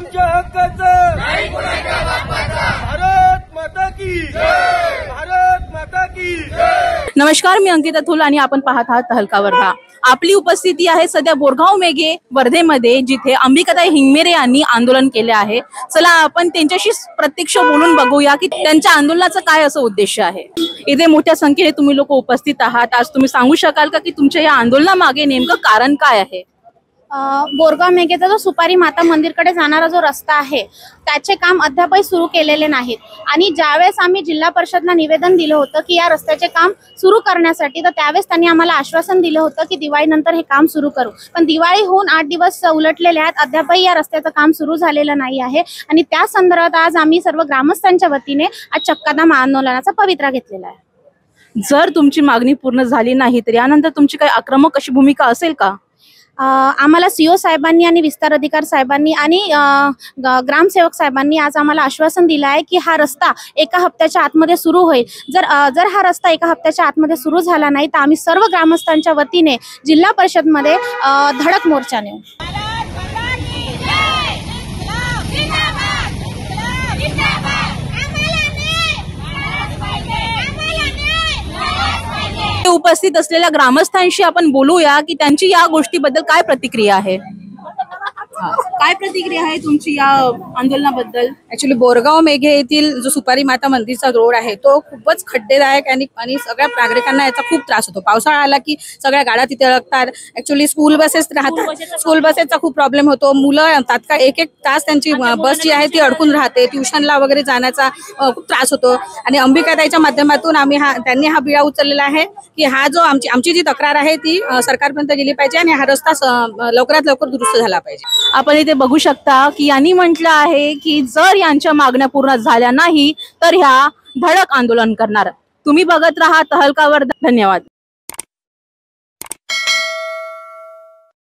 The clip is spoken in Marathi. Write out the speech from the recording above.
आमच्या हक्काचं नाही कुणाच्या बापाचा। भारत माता की जय, भारत माता की जय। नमस्कार, मी अंकिता थुल आणि आपण पाहत आहात तहलका वर्धा। आपली उपस्थिती आहे सध्या बोरगाव मेघे वर्धेमध्ये, जिथे अंबिकाताई हिंगमिरे यांनी आंदोलन केले आहे। चला आपण त्यांच्याशी प्रत्यक्ष बोलून बघूया की त्यांच्या आंदोलनाचा काय असं उद्देश आहे। इथे मोठ्या संख्येने तुम्ही लोक उपस्थित आहात। आज तुम्ही सांगू शकाल का की तुमच्या या आंदोलनामागे नेमकं कारण काय आहे? बोरगाव मेघेचा जो सुपारी माता मंदिरकडे जाणारा जो रस्ता आहे त्याचे काम अद्यापही सुरू केलेले नाहीत आणि ज्यावेळेस आम्ही जिल्हा परिषदला निवेदन दिलं होतं की या रस्त्याचे काम सुरू करण्यासाठी, तर त्यावेळेस त्यांनी आम्हाला आश्वासन दिलं होतं की दिवाळीनंतर हे काम सुरू करू। पण दिवाळी होऊन 8 दिवस उलटलेले आहेत, अद्यापही या रस्त्याचं काम सुरू झालेलं नाही आहे आणि त्या संदर्भात आज आम्ही सर्व ग्रामस्थांच्या वतीने आज चक्कादाम आंदोलनाचा पवित्रा घेतलेला आहे। जर तुमची मागणी पूर्ण झाली नाही तर यानंतर तुमची काही आक्रमक अशी भूमिका असेल का? आम्हाला सीओ साहेबांनी आणि विस्तार अधिकारी साहेबांनी आणि ग्रामसेवक साहेबांनी आज आम्हाला आश्वासन दिलं आहे की हा रस्ता एका हप्त्याच्या आतमध्ये सुरू होईल। जर हा रस्ता एका हप्त्याच्या आतमध्ये सुरू झाला नाही तर आम्ही सर्व ग्रामस्थांच्या वतीने जिल्हा परिषदमध्ये धडक मोर्चा नेऊ। उपस्थित असलेल्या ग्रामस्थांशी आपण बोलूया की त्यांची या गोष्टीबद्दल काय प्रतिक्रिया आहे। काय प्रतिक्रिया आहे तुमची या आंदोलनाबद्दल? ऍक्च्युली बोरगाव मेघे येथील जो सुपारी माता मंदिरचा रोड आहे तो खूपच खड्डेदायक आणि सगळ्या नागरिकांना याचा खूप त्रास होतो। पावसाळा आला की सगळ्या गाड्या तिथे अडकतात। ऍक्च्युली स्कूल बसेस राहतात, स्कूल बसेसचा खूप प्रॉब्लेम होतो। मुलं तात्काळ एक तास त्यांची बस जी आहे ती अडकून राहते। ट्युशनला वगैरे जाण्याचा खूप त्रास होतो आणि अंबिकाताईच्या माध्यमातून त्यांनी हा बिळा उचललेला आहे की हा जो आमची जी तक्रार आहे ती सरकारपर्यंत गेली पाहिजे आणि हा रस्ता लवकरात लवकर दुरुस्त झाला पाहिजे। आपण इथे बघू शकता की यांनी म्हटलं आहे की जर यांच्या मागण्या पूर्ण झाल्या नाही तर ह्या धडक आंदोलन करणार। तुम्ही बघत राहा तहलका वर्धा। धन्यवाद।